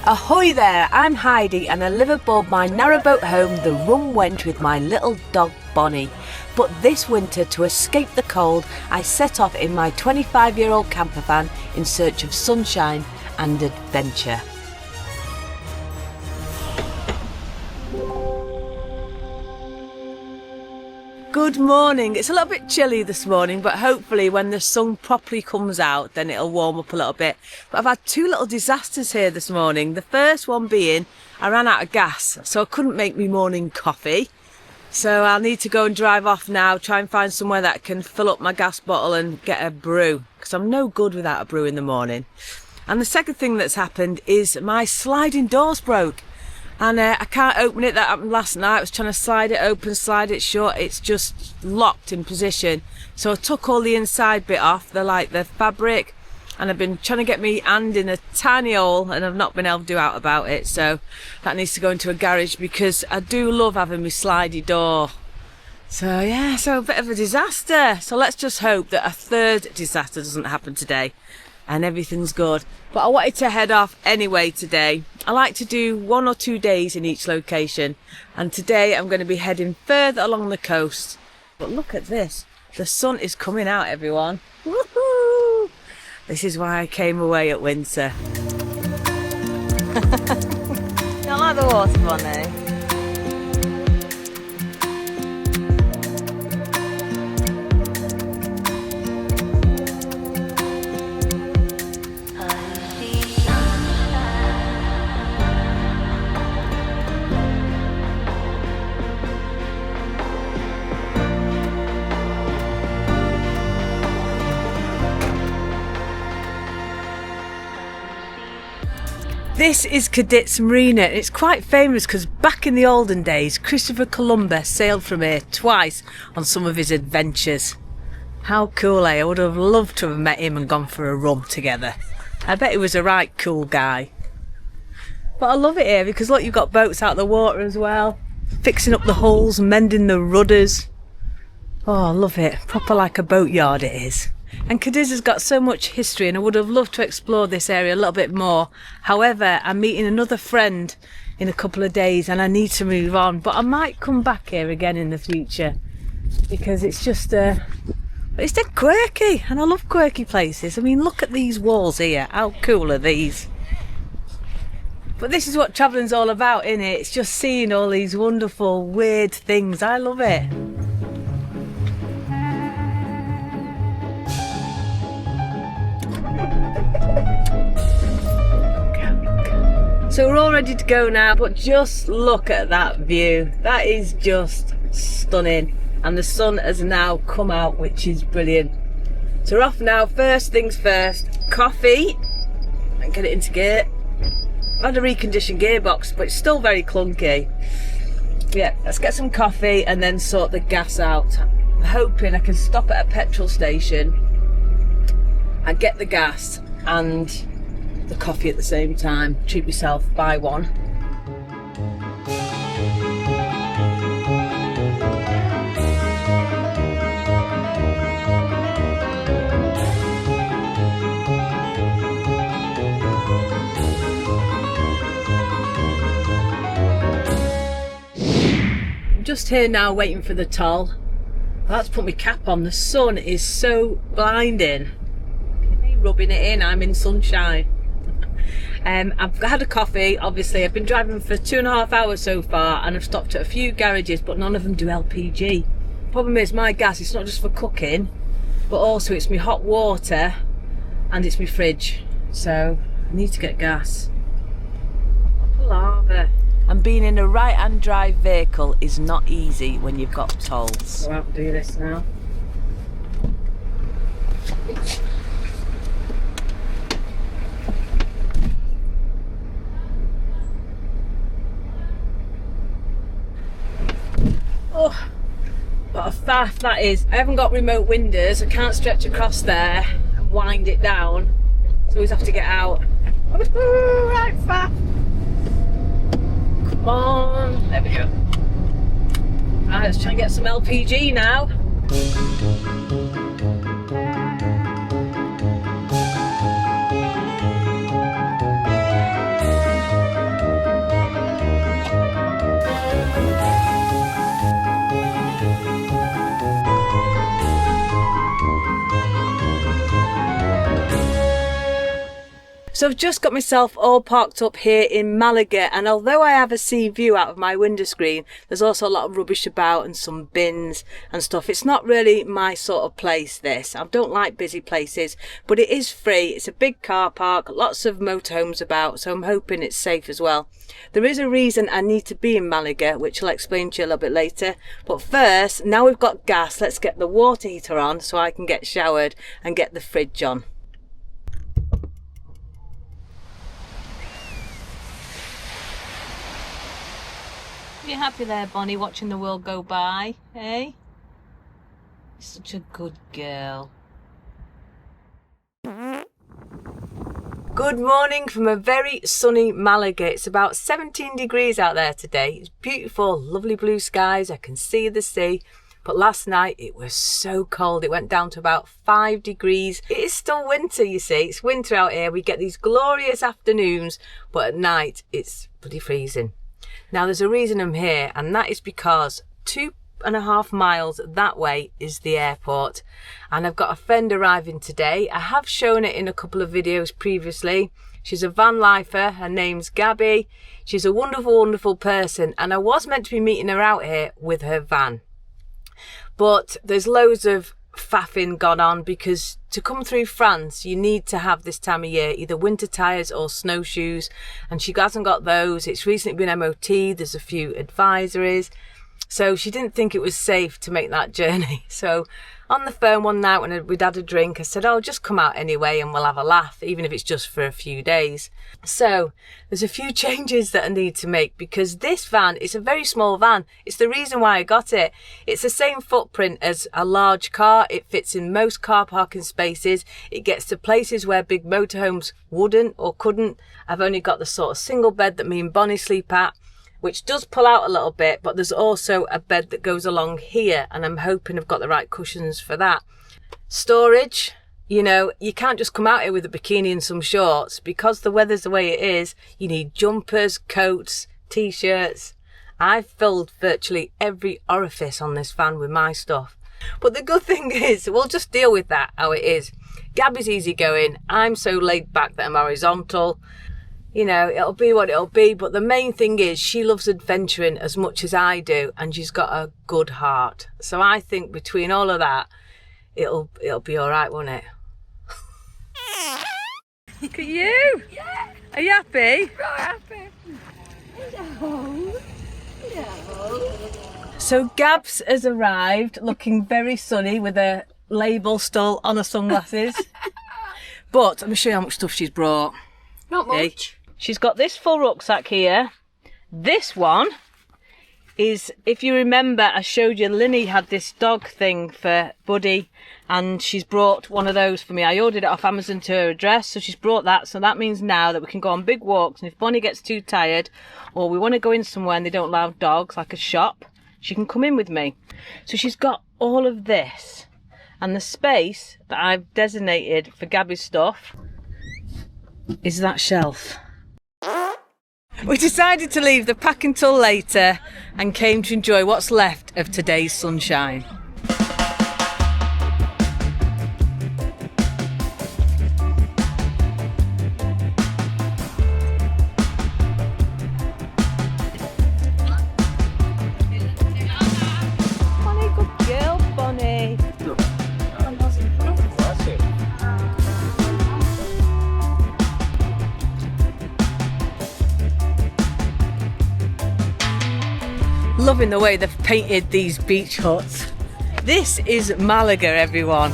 Ahoy there, I'm Heidi and I live aboard my narrowboat home, the Rum Wench, with my little dog Bonny. But this winter, to escape the cold, I set off in my 25-year-old camper van in search of sunshine and adventure. Good morning. It's a little bit chilly this morning, but hopefully when the sun properly comes out, then it'll warm up a little bit. But I've had two little disasters here this morning. The first one being I ran out of gas, so I couldn't make me morning coffee. So I'll need to go and drive off now, try and find somewhere that can fill up my gas bottle and get a brew, because I'm no good without a brew in the morning. And the second thing that's happened is my sliding doors broke. And I can't open it. That happened last night. I was trying to slide it open, slide it shut. It's just locked in position. So I took all the inside bit off, the fabric, and I've been trying to get me hand in a tiny hole, and I've not been able to do out about it. So that needs to go into a garage, because I do love having my slidey door. So yeah, so a bit of a disaster. So let's just hope that a third disaster doesn't happen today and everything's good. But I wanted to head off anyway today. I like to do 1 or 2 days in each location, and today I'm going to be heading further along the coast. But look at this, the sun is coming out, everyone. Woohoo! This is why I came away at winter. You don't like the water, Bonny? This is Cadit's Marina. It's quite famous because back in the olden days, Christopher Columbus sailed from here twice on some of his adventures. How cool, eh? I would have loved to have met him and gone for a rum together. I bet he was a right cool guy. But I love it here because look, you've got boats out of the water as well, fixing up the hulls, mending the rudders. Oh, I love it. Proper like a boatyard it is. And Cadiz has got so much history, and I would have loved to explore this area a little bit more. However, I'm meeting another friend in a couple of days and I need to move on. But I might come back here again in the future, because it's just it's dead quirky, and I love quirky places. I mean, look at these walls here. How cool are these? But this is what travelling's all about, isn't it? It's just seeing all these wonderful, weird things. I love it. So we're all ready to go now, but just look at that view. That is just stunning. And the sun has now come out, which is brilliant. So we're off now. First things first, coffee and get it into gear. I had a reconditioned gearbox, but it's still very clunky. Yeah, let's get some coffee and then sort the gas out. I'm hoping I can stop at a petrol station and get the gas and the coffee at the same time. Treat myself, buy one. I'm just here now waiting for the toll. That's put my cap on. The sun is so blinding. Rubbing it in, I'm in sunshine. I've had a coffee, obviously. I've been driving for 2.5 hours so far, and I've stopped at a few garages, but none of them do LPG. Problem is, my gas, it's not just for cooking, but also it's my hot water and it's my fridge. So I need to get gas. Palaver. And being in a right-hand drive vehicle is not easy when you've got tolls. Go out and do this now. Oh, what a faff that is. I haven't got remote windows. I can't stretch across there and wind it down. So I always have to get out. Right, faff. Come on. There we go. Right, let's try and get some LPG now. So I've just got myself all parked up here in Malaga, and although I have a sea view out of my window screen, there's also a lot of rubbish about and some bins and stuff. It's not really my sort of place, this. I don't like busy places, but it is free. It's a big car park, lots of motorhomes about, so I'm hoping it's safe as well. There is a reason I need to be in Malaga, which I'll explain to you a little bit later. But first, now we've got gas, let's get the water heater on so I can get showered and get the fridge on. You happy there, Bonnie, watching the world go by, eh? Such a good girl. Good morning from a very sunny Malaga. It's about 17 degrees out there today. It's beautiful, lovely blue skies. I can see the sea. But last night it was so cold. It went down to about 5 degrees. It is still winter, you see. It's winter out here. We get these glorious afternoons, but at night it's bloody freezing. Now there's a reason I'm here, and that is because 2.5 miles that way is the airport, and I've got a friend arriving today. I have shown it in a couple of videos previously. She's a van lifer. Her name's Gabby. She's a wonderful, wonderful person, and I was meant to be meeting her out here with her van. But there's loads of faffing gone on, because to come through France you need to have this time of year either winter tyres or snowshoes, and she hasn't got those. It's recently been MOT, there's a few advisories, so she didn't think it was safe to make that journey. So on the phone one night when we'd had a drink, I said, oh, just come out anyway and we'll have a laugh, even if it's just for a few days. So there's a few changes that I need to make, because this van is a very small van. It's the reason why I got it. It's the same footprint as a large car. It fits in most car parking spaces. It gets to places where big motorhomes wouldn't or couldn't. I've only got the sort of single bed that me and Bonny sleep at, which does pull out a little bit, but there's also a bed that goes along here, and I'm hoping I've got the right cushions for that. Storage, you know, you can't just come out here with a bikini and some shorts. Because the weather's the way it is, you need jumpers, coats, t-shirts. I've filled virtually every orifice on this van with my stuff. But the good thing is, we'll just deal with that how it is. Gabby's easygoing, I'm so laid back that I'm horizontal. You know, it'll be what it'll be, but the main thing is she loves adventuring as much as I do, and she's got a good heart. So I think between all of that, it'll be all right, won't it? Look at you! Yeah. Are you happy? Right, happy. Hello. Hello. So Gabs has arrived looking very sunny with a label still on her sunglasses. But let me show you how much stuff she's brought. Not much. She's got this full rucksack here. This one is, if you remember, I showed you Linny had this dog thing for Buddy, and she's brought one of those for me. I ordered it off Amazon to her address, so she's brought that. So that means now that we can go on big walks, and if Bonny gets too tired or we want to go in somewhere and they don't allow dogs, like a shop, she can come in with me. So she's got all of this, and the space that I've designated for Gabby's stuff is that shelf. We decided to leave the pack until later and came to enjoy what's left of today's sunshine. Bonny, good girl, Bonny. Loving the way they've painted these beach huts. This is Malaga, everyone.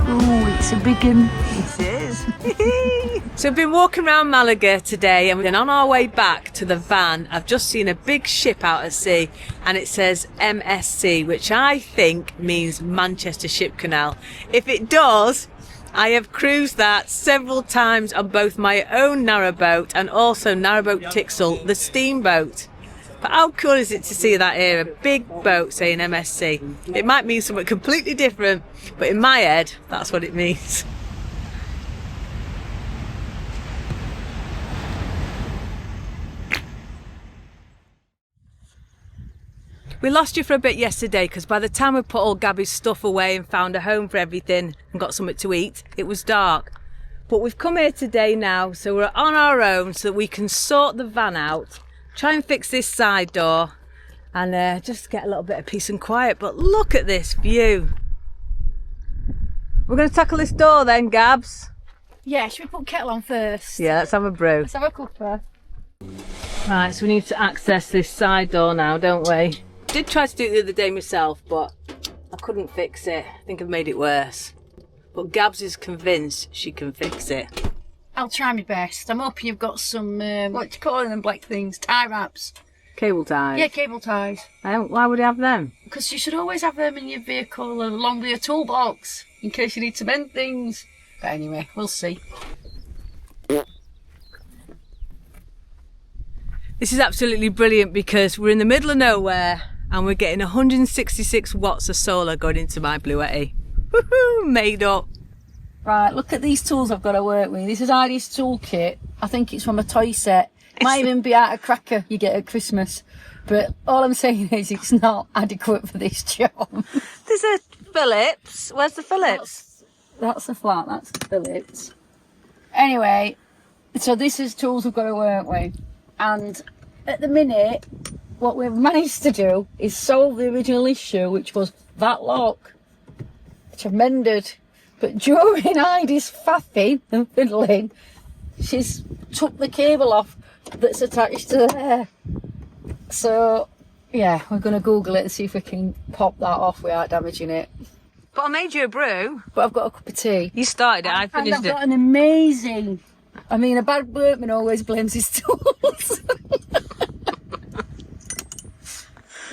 Oh, it's a big one. It is. So we've been walking around Malaga today, and then on our way back to the van, I've just seen a big ship out at sea, and it says MSC, which I think means Manchester Ship Canal. If it does, I have cruised that several times on both my own narrowboat and also Narrowboat Tixel, the steamboat. But how cool is it to see that here, a big boat saying MSC? It might mean something completely different, but in my head, that's what it means. We lost you for a bit yesterday because by the time we put all Gabby's stuff away and found a home for everything and got something to eat, it was dark. But we've come here today now, so we're on our own so that we can sort the van out, try and fix this side door and just get a little bit of peace and quiet. But look at this view. We're going to tackle this door then, Gabs. Yeah, should we put kettle on first? Yeah, let's have a brew. Let's have a cuppa. Right, so we need to access this side door now, don't we? Did try to do it the other day myself, but I couldn't fix it. I think I've made it worse. But Gabs is convinced she can fix it. I'll try my best. I'm hoping you've got some, what do you call them, black things? Tie wraps. Cable ties? Yeah, cable ties. Why would you have them? Because you should always have them in your vehicle along with your toolbox, in case you need to mend things. But anyway, we'll see. This is absolutely brilliant because we're in the middle of nowhere and we're getting 166 watts of solar going into my Bluetty. Woohoo! Made up. Right, look at these tools I've got to work with. This is Heidi's toolkit. I think it's from a toy set. Might even be out of cracker you get at Christmas. But all I'm saying is it's not adequate for this job. There's a Phillips. Where's the Phillips? That's a flat, that's the Phillips. Anyway, so this is tools we've got to work with. And at the minute, what we've managed to do is solve the original issue, which was that lock, which I've mended. But during Heidi's faffing and fiddling, she's took the cable off that's attached to there. So, yeah, we're going to Google it and see if we can pop that off without damaging it. But I made you a brew. But I've got a cup of tea. You started it, I And finished I've it. got an amazing... I mean, a bad workman always blames his tools.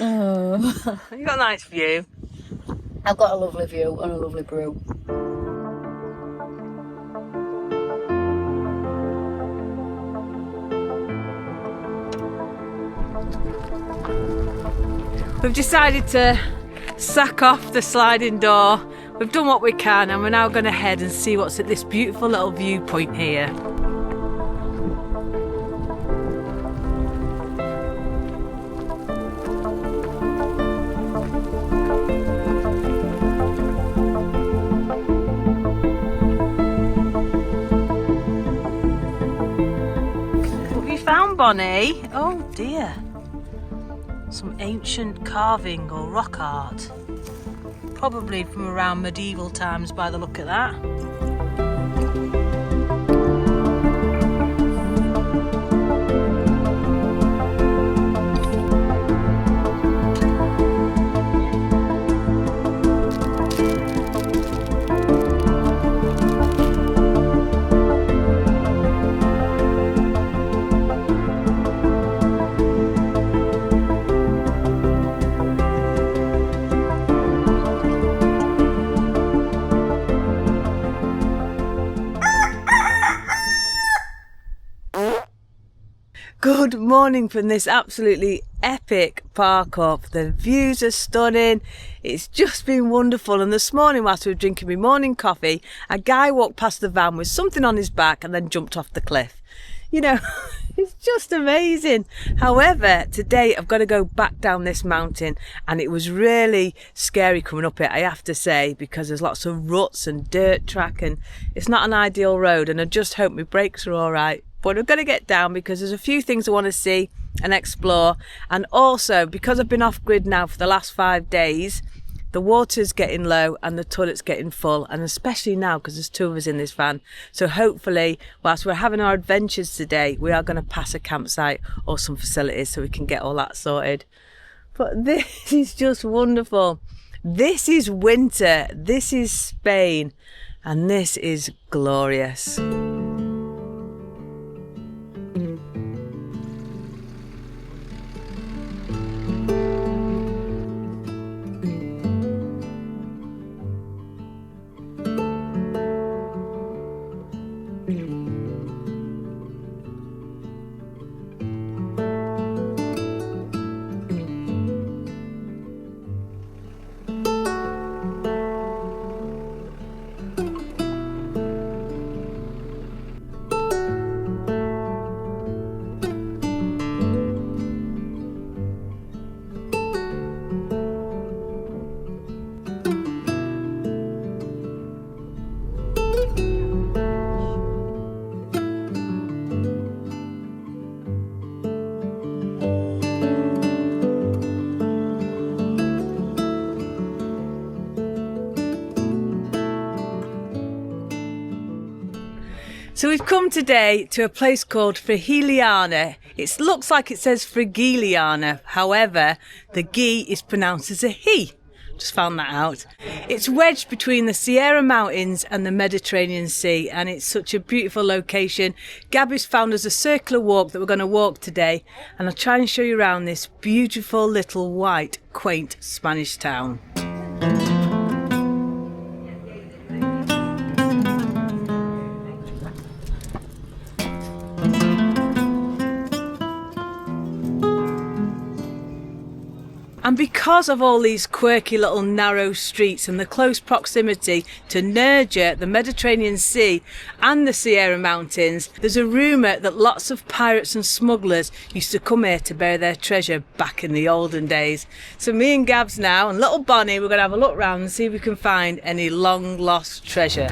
Oh. You got a nice view. I've got a lovely view and a lovely brew. We've decided to sack off the sliding door. We've done what we can and we're now going to head and see what's at this beautiful little viewpoint here. What have you found, Bonny? Oh dear. Some ancient carving or rock art. Probably from around medieval times by the look of that. Good morning from this absolutely epic park up. The views are stunning. It's just been wonderful. And this morning, whilst we were drinking my morning coffee, a guy walked past the van with something on his back and then jumped off the cliff. You know, it's just amazing. However, today I've got to go back down this mountain and it was really scary coming up it, I have to say, because there's lots of ruts and dirt track and it's not an ideal road, and I just hope my brakes are all right. But I'm going to get down because there's a few things I want to see and explore. And also, because I've been off grid now for the last 5 days, the water's getting low and the toilet's getting full. And especially now because there's 2 of us in this van. So hopefully, whilst we're having our adventures today, we are going to pass a campsite or some facilities so we can get all that sorted. But this is just wonderful. This is winter. This is Spain. And this is glorious. So we've come today to a place called Frigiliana. It looks like it says Frigiliana, however, the "gi" is pronounced as a "he." Just found that out. It's wedged between the Sierra Mountains and the Mediterranean Sea, and it's such a beautiful location. Gabby's found us a circular walk that we're going to walk today, and I'll try and show you around this beautiful little white, quaint Spanish town. And because of all these quirky little narrow streets and the close proximity to Nerja, the Mediterranean Sea and the Sierra Mountains, there's a rumour that lots of pirates and smugglers used to come here to bury their treasure back in the olden days. So me and Gabs now and little Bonny, we're going to have a look round and see if we can find any long lost treasure.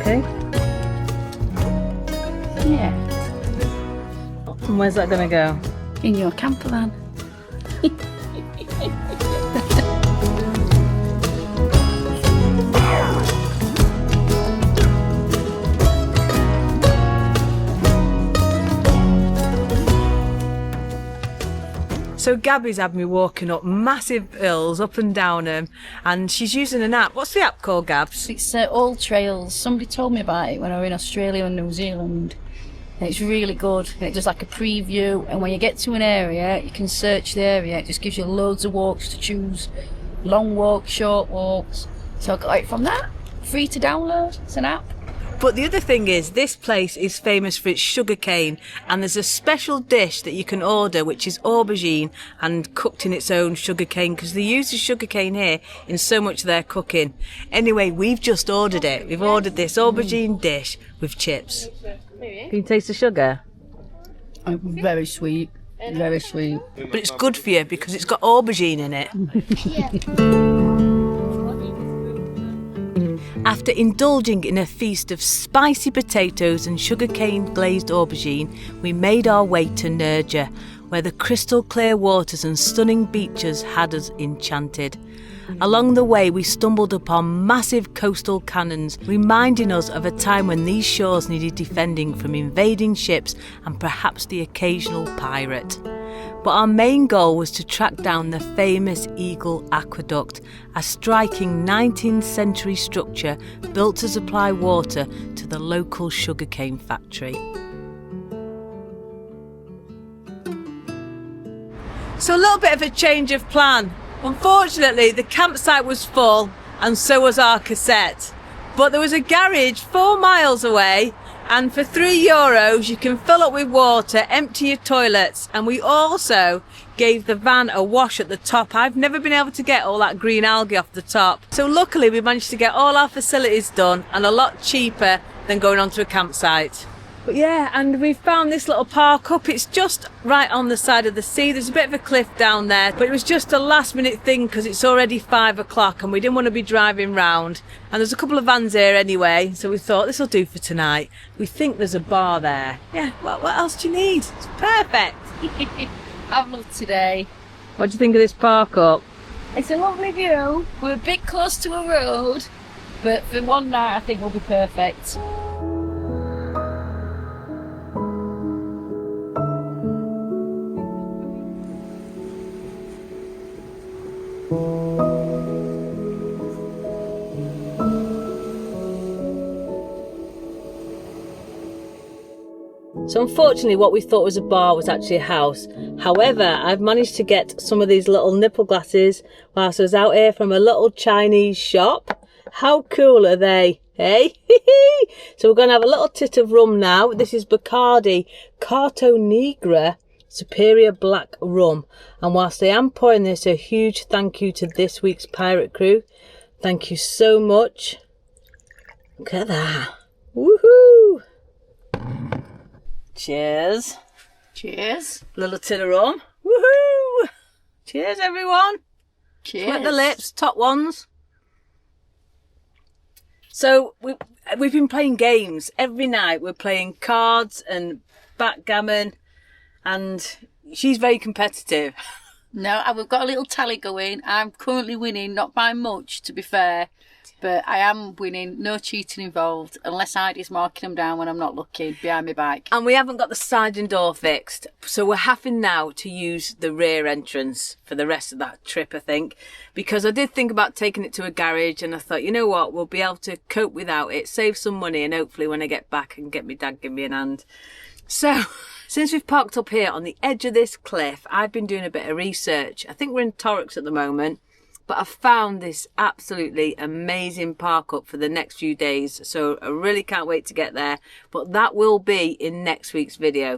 Okay. Yeah. And where's that going to go? In your camper van. So Gabby's had me walking up massive hills, up and down them, and she's using an app. What's the app called, Gabs? It's All Trails. Somebody told me about it when I was in Australia and New Zealand. And it's really good. And it does like a preview, and when you get to an area, you can search the area. It just gives you loads of walks to choose. Long walks, short walks. So I got it from that. Free to download. It's an app. But the other thing is, this place is famous for its sugarcane, and there's a special dish that you can order which is aubergine and cooked in its own sugarcane, because they use the sugarcane here in so much of their cooking. Anyway, we've just ordered it. We've ordered this aubergine dish with chips. Can you taste the sugar? Very sweet. Very sweet. But it's good for you because it's got aubergine in it. After indulging in a feast of spicy potatoes and sugarcane glazed aubergine, we made our way to Nerja, where the crystal clear waters and stunning beaches had us enchanted. Along the way we stumbled upon massive coastal cannons, reminding us of a time when these shores needed defending from invading ships and perhaps the occasional pirate. But our main goal was to track down the famous Eagle Aqueduct, a striking 19th century structure built to supply water to the local sugarcane factory. So a little bit of a change of plan. Unfortunately, the campsite was full and so was our cassette. But there was a garage 4 miles away, and for €3 you can fill up with water, empty your toilets, and we also gave the van a wash at the top. I've never been able to get all that green algae off the top. So luckily we managed to get all our facilities done, and a lot cheaper than going onto a campsite. But yeah, and we found this little park up. It's just right on the side of the sea. There's a bit of a cliff down there, but it was just a last minute thing because it's already 5 o'clock and we didn't want to be driving round. And there's a couple of vans here anyway, so we thought this will do for tonight. We think there's a bar there. Yeah, what else do you need? It's perfect. I've loved today. What do you think of this park up? It's a lovely view. We're a bit close to a road, but for one night I think we'll be perfect. So unfortunately what we thought was a bar was actually a house. However, I've managed to get some of these little nipple glasses whilst I was out here from a little Chinese shop. How cool are they? Hey? So we're going to have a little tit of rum now. This is Bacardi Carto Negra Superior Black Rum. And whilst I am pouring this, a huge thank you to this week's pirate crew. Thank you so much. Look at that. Woohoo! Cheers. Cheers. Little tin of rum. Woohoo! Cheers, everyone. Cheers. Wet the lips, top ones. So we've been playing games every night. We're playing cards and backgammon, and she's very competitive. No, we've got a little tally going. I'm currently winning, not by much, to be fair, but I am winning. No cheating involved, unless Heidi's marking them down when I'm not looking behind my bike. And we haven't got the sliding door fixed, so we're having now to use the rear entrance for the rest of that trip, I think, because I did think about taking it to a garage, and I thought, you know what, we'll be able to cope without it, save some money, and hopefully when I get back I can get my dad give me an hand. So, since we've parked up here on the edge of this cliff, I've been doing a bit of research. I think we're in Tolox at the moment, but I've found this absolutely amazing park up for the next few days. So I really can't wait to get there, but that will be in next week's video.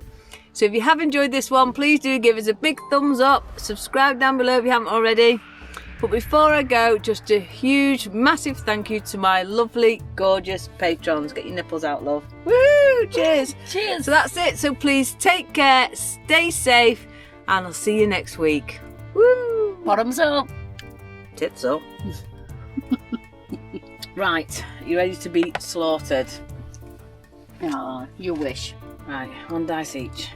So if you have enjoyed this one, please do give us a big thumbs up, subscribe down below if you haven't already. But before I go, just a huge, massive thank you to my lovely, gorgeous patrons. Get your nipples out, love. Woo! Cheers! Cheers! So that's it. So please take care, stay safe, and I'll see you next week. Woo! Bottoms up! Tits up. Right, you ready to be slaughtered? Oh, you wish. Right, 1 dice each.